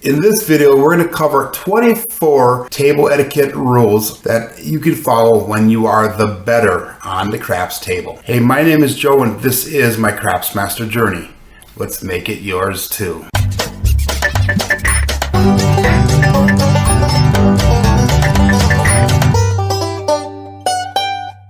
In this video, we're going to cover 24 table etiquette rules that you can follow when you are the bettor on the craps table. Hey, my name is Joe and this is my Craps Master journey. Let's make it yours too.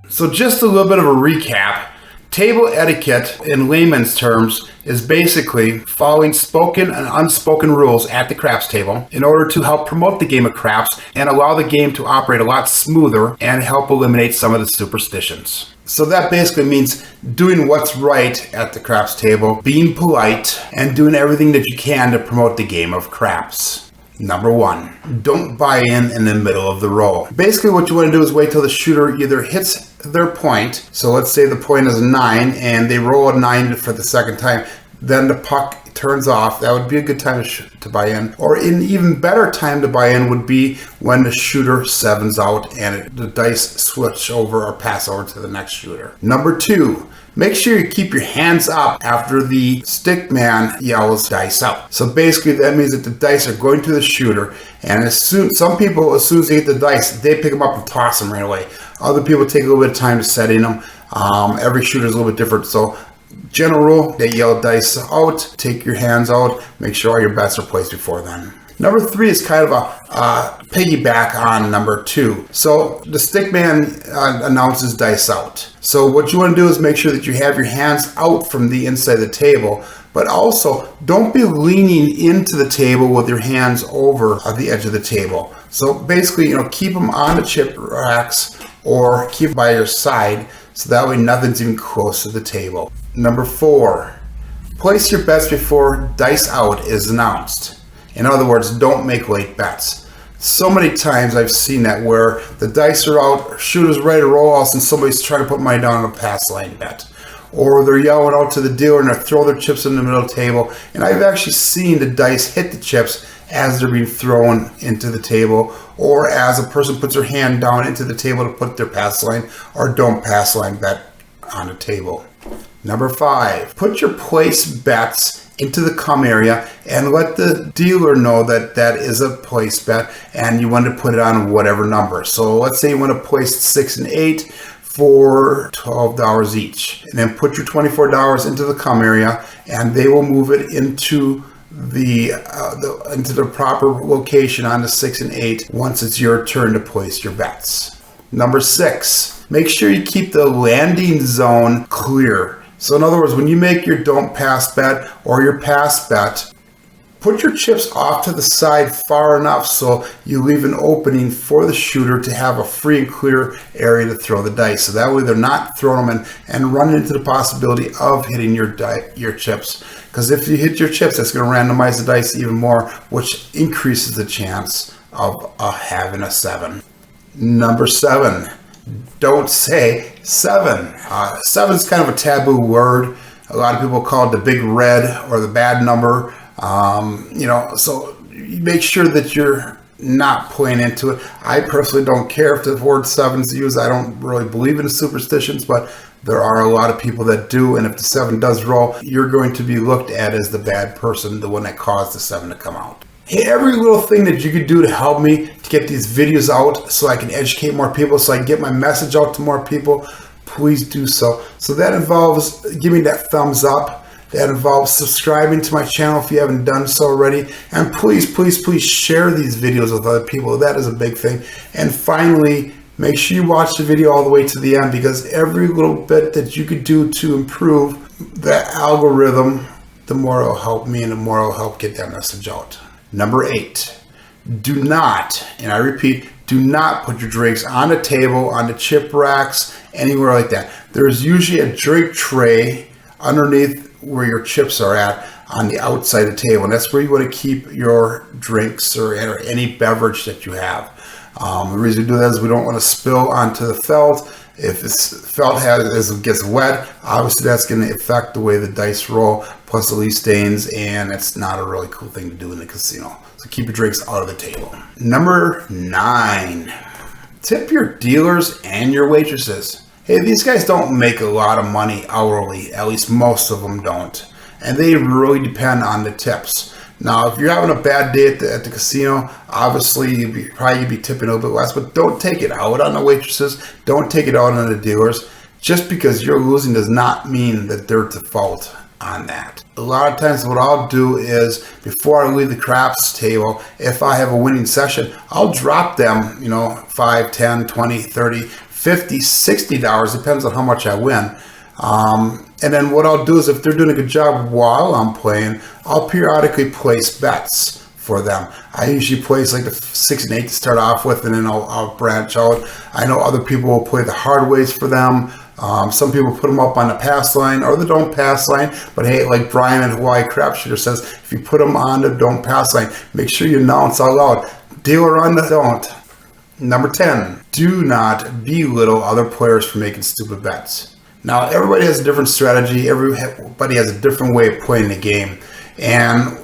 So just a little bit of a recap. Table etiquette, in layman's terms, is basically following spoken and unspoken rules at the craps table in order to help promote the game of craps and allow the game to operate a lot smoother and help eliminate some of the superstitions. So that basically means doing what's right at the craps table, being polite, and doing everything that you can to promote the game of craps. Number 1, don't buy in the middle of the roll. Basically what you want to do is wait till the shooter either hits their point. So let's say the point is a 9 and they roll a 9 for the second time. Then the puck turns off. That would be a good time to buy in. Or an even better time to buy in would be when the shooter sevens out and the dice switch over or pass over to the next shooter. Number 2, make sure you keep your hands up after the stick man yells dice out. So basically that means that the dice are going to the shooter, and some people, as soon as they get the dice, they pick them up and toss them right away. Other people take a little bit of time to set in them. Every shooter is a little bit different. So general rule, they yell dice out, take your hands out, make sure all your bets are placed before then. Number 3 is kind of a piggyback on number 2. So the stick man announces dice out. So what you want to do is make sure that you have your hands out from the inside of the table, but also don't be leaning into the table with your hands over the edge of the table. So basically, keep them on the chip racks or keep by your side so that way nothing's even close to the table. Number 4, place your bets before dice out is announced. In other words, don't make late bets. So many times I've seen that where the dice are out, shooter's ready to roll out, and somebody's trying to put money down on a pass line bet. Or they're yelling out to the dealer and they throw their chips in the middle of the table. And I've actually seen the dice hit the chips as they're being thrown into the table, or as a person puts their hand down into the table to put their pass line or don't pass line bet on the table. Number 5, put your place bets into the come area and let the dealer know that that is a place bet and you want to put it on whatever number. So let's say you want to place 6 and 8 for $12 each, and then put your $24 into the come area and they will move it into the proper location on the 6 and 8 once it's your turn to place your bets. Number 6, make sure you keep the landing zone clear. So in other words, when you make your don't pass bet or your pass bet, put your chips off to the side far enough so you leave an opening for the shooter to have a free and clear area to throw the dice. So that way they're not throwing them in and running into the possibility of hitting your chips. Because if you hit your chips, that's going to randomize the dice even more, which increases the chance of having a 7. Number 7. Don't say 7. 7 is kind of a taboo word. A lot of people call it the big red or the bad number. So you make sure that you're not playing into it. I personally don't care if the word 7 is used. I don't really believe in the superstitions, but there are a lot of people that do. And if the 7 does roll, you're going to be looked at as the bad person, the one that caused the 7 to come out. Hey, every little thing that you could do to help me to get these videos out so I can educate more people, so I can get my message out to more people, please do so. So that involves giving that thumbs up. That involves subscribing to my channel if you haven't done so already. And please, please, please share these videos with other people. That is a big thing. And finally, make sure you watch the video all the way to the end, because every little bit that you could do to improve the algorithm, the more it'll help me and the more it'll help get that message out. Number 8, do not, and I repeat, do not put your drinks on the table, on the chip racks, anywhere like that. There's usually a drink tray underneath where your chips are at on the outside of the table, and that's where you want to keep your drinks or any beverage that you have. The reason we do that is we don't want to spill onto the felt. If this felt gets wet, obviously that's going to affect the way the dice roll, plus the leaf stains, and it's not a really cool thing to do in the casino. So keep your drinks out of the table. Number 9, tip your dealers and your waitresses. Hey, these guys don't make a lot of money hourly, at least most of them don't. And they really depend on the tips. Now, if you're having a bad day at the casino, obviously you'd be tipping a little bit less, but don't take it out on the waitresses. Don't take it out on the dealers. Just because you're losing does not mean that they're at fault on that. A lot of times what I'll do is, before I leave the craps table, if I have a winning session, I'll drop them, $5, $10, $20, $30, $50, $60, depends on how much I win. And then what I'll do is, if they're doing a good job while I'm playing, I'll periodically place bets for them. I usually place like the 6 and 8 to start off with, and then I'll branch out. I know other people will play the hard ways for them. Some people put them up on the pass line or the don't pass line, but hey, like Brian at Hawaii Crap Shooter says, if you put them on the don't pass line, make sure you announce out loud, dealer on the don't. Number 10, do not belittle other players for making stupid bets. Now, everybody has a different strategy. Everybody has a different way of playing the game. And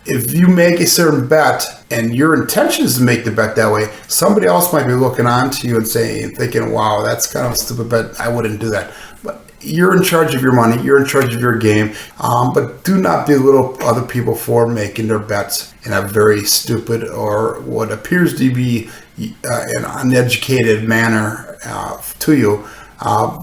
if you make a certain bet and your intention is to make the bet that way, somebody else might be looking on to you and thinking, wow, that's kind of a stupid bet. I wouldn't do that. But you're in charge of your money. You're in charge of your game. But do not belittle other people for making their bets in a very stupid or what appears to be an uneducated manner to you.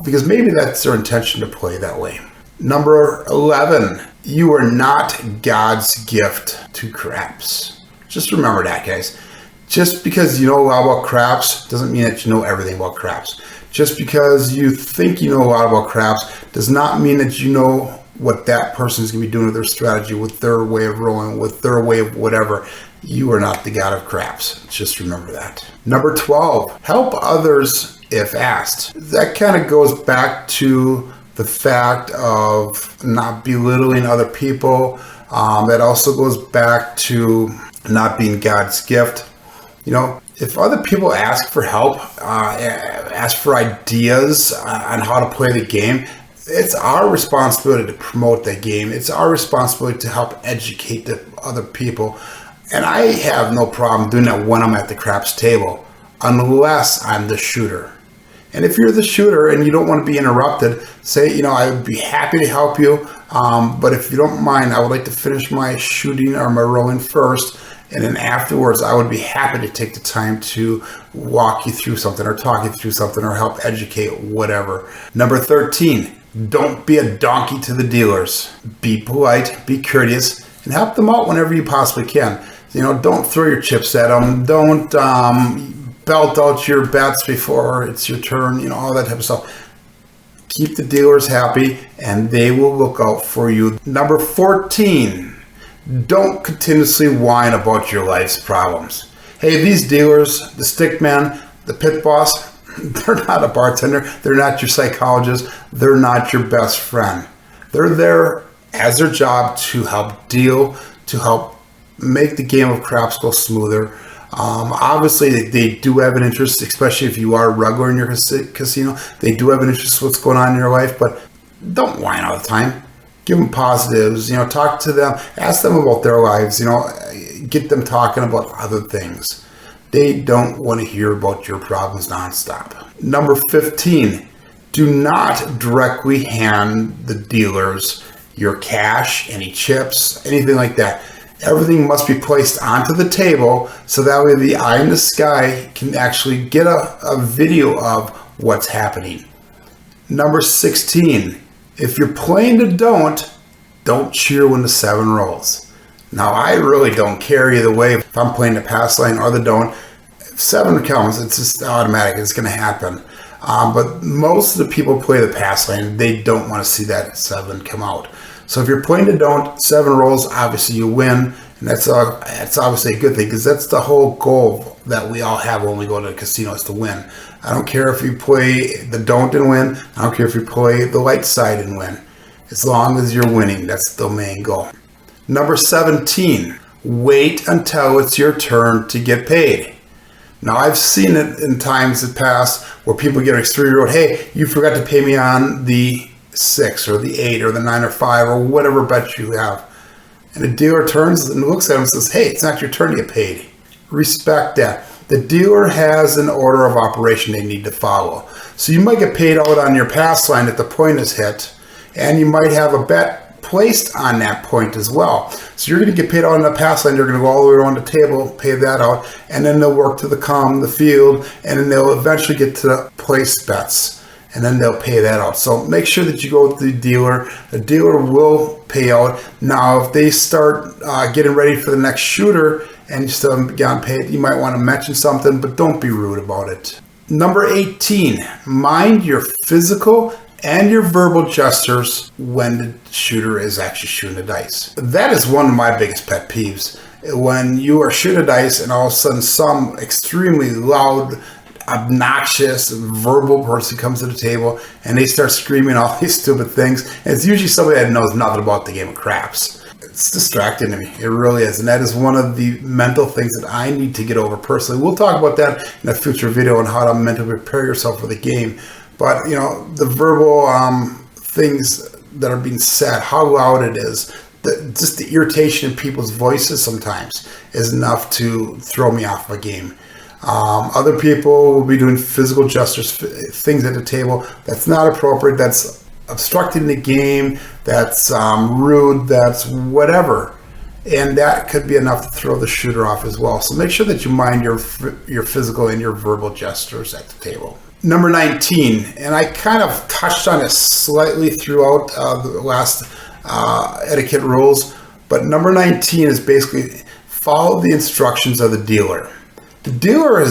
Because maybe that's their intention to play that way. Number 11, you are not God's gift to craps. Just remember that, guys. Just because you know a lot about craps doesn't mean that you know everything about craps. Just because you think you know a lot about craps does not mean that you know what that person is going to be doing with their strategy, with their way of rolling, with their way of whatever. You are not the God of craps. Just remember that. Number 12, help others if asked. That kind of goes back to the fact of not belittling other people. That also goes back to not being God's gift. If other people ask for help, ask for ideas on how to play the game, it's our responsibility to promote that game. It's our responsibility to help educate the other people. And I have no problem doing that when I'm at the craps table, unless I'm the shooter. And if you're the shooter and you don't want to be interrupted, say, I would be happy to help you. But if you don't mind, I would like to finish my shooting or my rolling first. And then afterwards, I would be happy to take the time to walk you through something or talk you through something or help educate, whatever. Number 13, don't be a donkey to the dealers. Be polite, be courteous, and help them out whenever you possibly can. Don't throw your chips at them. Don't belt out your bets before it's your turn, all that type of stuff. Keep the dealers happy and they will look out for you. Number 14, don't continuously whine about your life's problems. Hey, these dealers, the stick man, the pit boss, they're not a bartender. They're not your psychologist. They're not your best friend. They're there as their job to help deal, to help make the game of craps go smoother. Obviously, they do have an interest, especially if you are a regular in your casino. They do have an interest in what's going on in your life, but don't whine all the time. Give them positives, talk to them, ask them about their lives, get them talking about other things. They don't want to hear about your problems nonstop. Number 15, do not directly hand the dealers your cash, any chips, anything like that. Everything must be placed onto the table so that way the eye in the sky can actually get a video of what's happening. Number 16, if you're playing the don't cheer when the 7 rolls. Now, I really don't care either way. If I'm playing the pass line or the don't, if 7 comes, it's just automatic. It's going to happen. But most of the people play the pass line. They don't want to see that 7 come out. So if you're playing the don't, 7 rolls, obviously you win. And that's obviously a good thing because that's the whole goal that we all have when we go to the casino is to win. I don't care if you play the don't and win. I don't care if you play the light side and win. As long as you're winning, that's the main goal. Number 17, wait until it's your turn to get paid. Now, I've seen it in times past where people get extremely rude. Hey, you forgot to pay me on the 6 or the 8 or the 9 or 5 or whatever bet you have. And the dealer turns and looks at him and says, hey, it's not your turn to get paid. Respect that. The dealer has an order of operation they need to follow. So you might get paid out on your pass line at the point is hit, and you might have a bet placed on that point as well. So you're going to get paid out on the pass line. They're going to go all the way around the table, pay that out, and then they'll work to the field, and then they'll eventually get to the place bets, and then they'll pay that out. So make sure that you go with the dealer. The dealer will pay out. Now, if they start getting ready for the next shooter and you still haven't gotten paid, you might want to mention something, but don't be rude about it. Number 18, mind your physical and your verbal gestures when the shooter is actually shooting the dice. That is one of my biggest pet peeves. When you are shooting a dice and all of a sudden some extremely loud, obnoxious, verbal person comes to the table and they start screaming all these stupid things. And it's usually somebody that knows nothing about the game of craps. It's distracting to me. It really is. And that is one of the mental things that I need to get over personally. We'll talk about that in a future video on how to mentally prepare yourself for the game. But, the verbal things that are being said, how loud it is, just the irritation in people's voices sometimes is enough to throw me off a game. Other people will be doing physical gestures, things at the table. That's not appropriate. That's obstructing the game. That's rude. That's whatever. And that could be enough to throw the shooter off as well. So make sure that you mind your physical and your verbal gestures at the table. Number 19, and I kind of touched on it slightly throughout the last etiquette rules, but number 19 is basically follow the instructions of the dealer. The dealer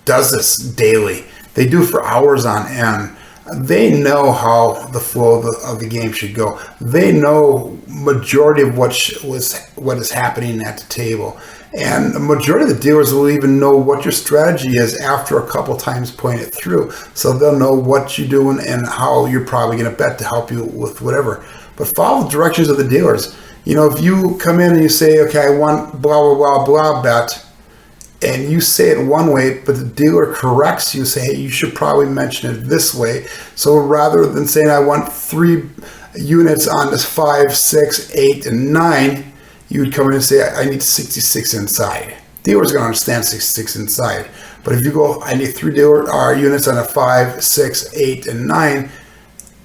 does this daily. They do for hours on end. They know how the flow of the game should go. They know majority of what is happening at the table. And the majority of the dealers will even know what your strategy is after a couple times playing it through. So they'll know what you're doing and how you're probably going to bet to help you with whatever. But follow the directions of the dealers. If you come in and you say, okay, I want blah, blah, blah, blah bet, and you say it one way, but the dealer corrects you, say, hey, you should probably mention it this way. So rather than saying I want 3 units on this 5, 6, 8, and 9, you would come in and say, I need 66 inside. Dealer's going to understand 66 inside. But if you go, I need 3 units on a 5, 6, 8, and 9,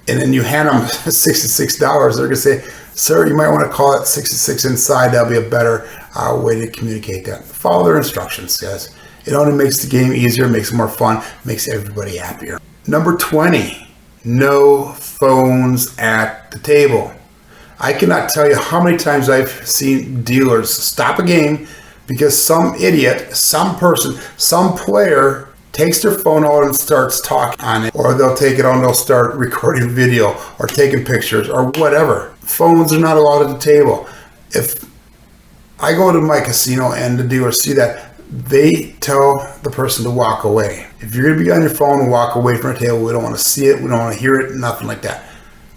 and then you hand them $66, they're going to say, sir, you might want to call it 66 inside. That'll be a better way to communicate that. Follow their instructions, guys. It only makes the game easier, makes it more fun, makes everybody happier. Number 20, no phones at the table. I cannot tell you how many times I've seen dealers stop a game because some idiot, some person, some player takes their phone out and starts talking on it, or they'll take it out and they'll start recording video or taking pictures or whatever. Phones are not allowed at the table. If I go to my casino and the dealers see that, they tell the person to walk away. If you're going to be on your phone and walk away from the table, we don't want to see it, we don't want to hear it, nothing like that.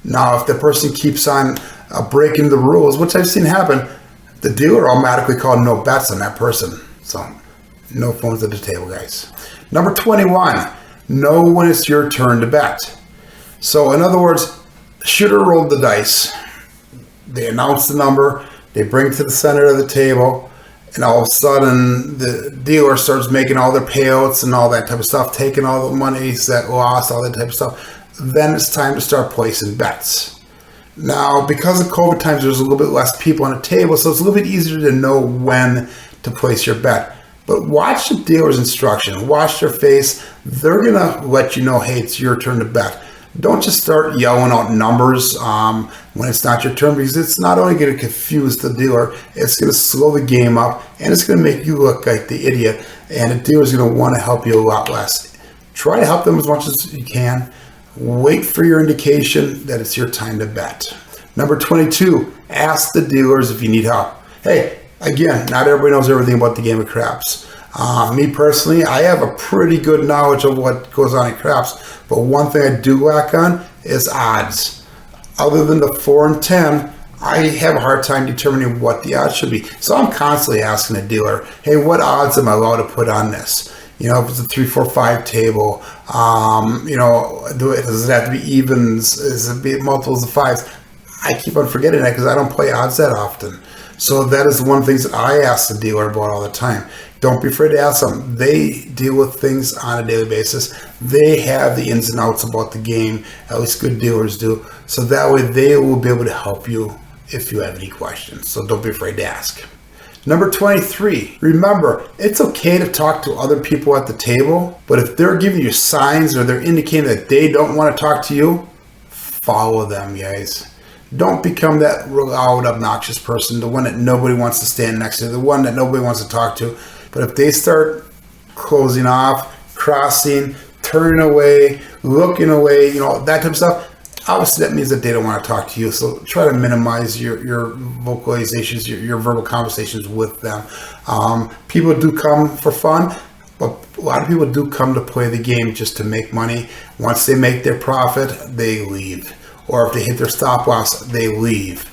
Now, if the person keeps on breaking the rules, which I've seen happen, the dealer automatically called no bets on that person. So, no phones at the table, guys. Number 21, know when it's your turn to bet. So, in other words, shooter rolled the dice. They announce the number, they bring it to the center of the table, and all of a sudden the dealer starts making all their payouts and all that type of stuff, taking all the monies that lost, all that type of stuff. Then it's time to start placing bets. Now, because of COVID times, there's a little bit less people on the table, so it's a little bit easier to know when to place your bet. But watch the dealer's instruction. Watch their face. They're going to let you know, hey, it's your turn to bet. Don't just start yelling out numbers when it's not your turn, because it's not only going to confuse the dealer, it's going to slow the game up, and it's going to make you look like the idiot, and the dealer's going to want to help you a lot less. Try to help them as much as you can. Wait for your indication that it's your time to bet. Number 22, ask the dealers if you need help. Hey, again, not everybody knows everything about the game of craps. Me personally, I have a pretty good knowledge of what goes on in craps, but one thing I do lack on is odds. Other than the 4 and 10, I have a hard time determining what the odds should be. So I'm constantly asking the dealer, hey, what odds am I allowed to put on this? If it's a 3, 4, 5 table, does it have to be evens? Is it be multiples of 5s? I keep on forgetting that because I don't play odds that often. So that is one of the things that I ask the dealer about all the time. Don't be afraid to ask them. They deal with things on a daily basis. They have the ins and outs about the game. At least good dealers do. So that way they will be able to help you if you have any questions. So don't be afraid to ask. Number 23, remember, it's okay to talk to other people at the table, but if they're giving you signs or they're indicating that they don't want to talk to you, follow them, guys. Don't become that loud, obnoxious person, the one that nobody wants to stand next to, the one that nobody wants to talk to. But if they start closing off, crossing, turning away, looking away, that type of stuff, obviously that means that they don't want to talk to you. So try to minimize your vocalizations, your verbal conversations with them. People do come for fun, but a lot of people do come to play the game just to make money. Once they make their profit, they leave. Or if they hit their stop loss, they leave.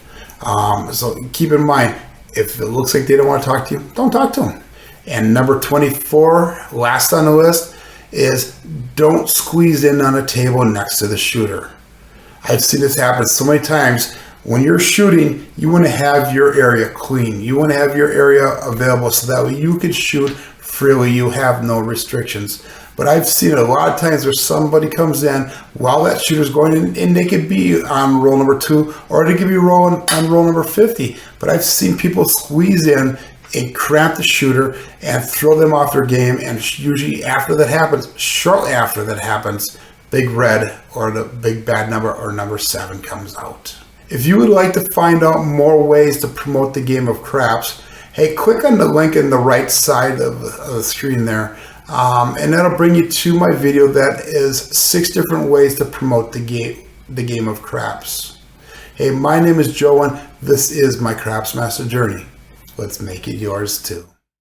So keep in mind, if it looks like they don't want to talk to you, don't talk to them. And number 24, last on the list, is don't squeeze in on a table next to the shooter. I've seen this happen so many times. When you're shooting, you want to have your area clean. You want to have your area available so that way you can shoot freely. You have no restrictions. But I've seen it a lot of times where somebody comes in while that shooter's going in, and they could be on roll number 2 or they could be rolling on roll number 50. But I've seen people squeeze in and cramp the shooter and throw them off their game. And usually after that happens, shortly after that happens, big red or the big bad number or number 7 comes out. If you would like to find out more ways to promote the game of craps, hey, click on the link in the right side of the screen there. And that'll bring you to my video that is 6 different ways to promote the game of craps. Hey, my name is Joe and this is my Craps Master Journey. Let's make it yours too.